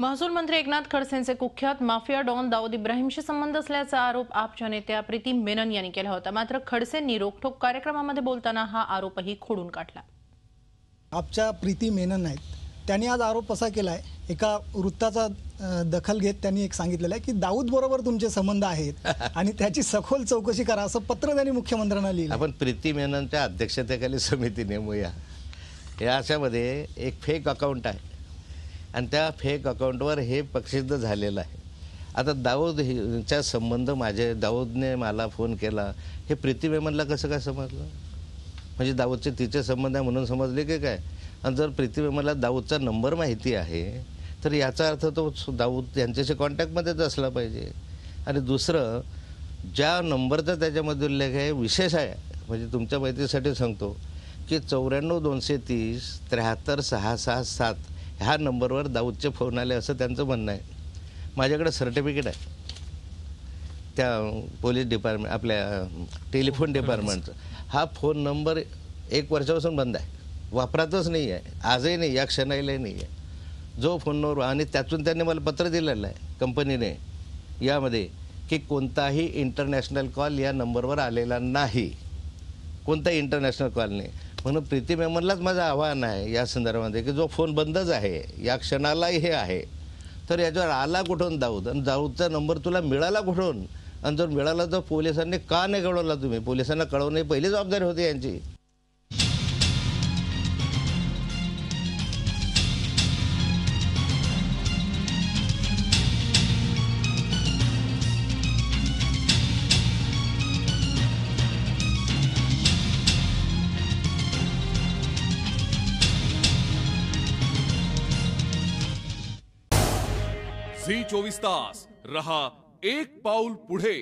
महसूल मंत्री एकनाथ खडसेंचे कुख्यात माफिया डॉन दाऊद इब्राहिमशी संबंध असल्याचा आरोप आपच्या नेत्या प्रीती मेनन यांनी केला होता। मात्र खडसेंनी रोखठोक कार्यक्रमामध्ये बोलताना हा आरोपही खोडून काढला। आपच्या प्रीती मेनन आहेत, त्यांनी आज आरोप असा केलाय, एका वृत्ताचा दखल घेत त्यांनी एक सांगितलेलं आहे की दाऊद बरोबर तुमचे संबंध आहेत आणि त्याची सखोल चौकशी करा, असं पत्र त्यांनी मुख्यमंत्र्यांना लिहिलं। आपण प्रीती मेननच्या अध्यक्षतेखाली समिती नेमूया। या अशामध्ये एक फेक अकाउंट आहे आणि त्या फेक अकाउंटवर हे प्रसिद्ध झालेलं आहे। आता दाऊदचा संबंध माझे, दाऊदने मला फोन केला, हे प्रीती मेननला कसं काय समजलं? म्हणजे दाऊदचे तिचे संबंध आहे म्हणून समजले की काय? आणि जर प्रीती मेननला दाऊदचा नंबर माहिती आहे तर याचा अर्थ तो दाऊद यांच्याशी कॉन्टॅक्टमध्येच असला पाहिजे। आणि दुसरं, ज्या नंबरचा त्याच्यामध्ये उल्लेख आहे विशेष आहे, म्हणजे तुमच्या माहितीसाठी सांगतो की 94 230 73 667 ह्या नंबरवर दाऊदचे फोन आले असं त्यांचं म्हणणं आहे। माझ्याकडे सर्टिफिकेट आहे त्या पोलीस डिपार्टमेंट, आपल्या टेलिफोन डिपार्टमेंटचं। हा फोन नंबर 1 वर्षापासून बंद आहे, वापरातच नाही आहे, आजही नाही, या क्षणालाही नाही आहे जो फोन नंबर। आणि त्यातून त्यांनी मला पत्र दिलेलं आहे कंपनीने यामध्ये की कोणताही इंटरनॅशनल कॉल या नंबरवर आलेला नाही, कोणताही इंटरनॅशनल कॉल नाही। म्हणून प्रीती मेननलाच माझं आव्हान आहे या संदर्भामध्ये की जो फोन बंदच आहे, या क्षणालाही हे आहे, तर याच्यावर आला कुठून दाऊद? आणि दाऊदचा नंबर तुला मिळाला कुठून? आणि जर मिळाला तर पोलिसांनी का नाही कळवला? तुम्ही पोलिसांना कळवणे पहिली जबाबदारी होती यांची। झी 24 तास रहा एक पाऊल पुढे।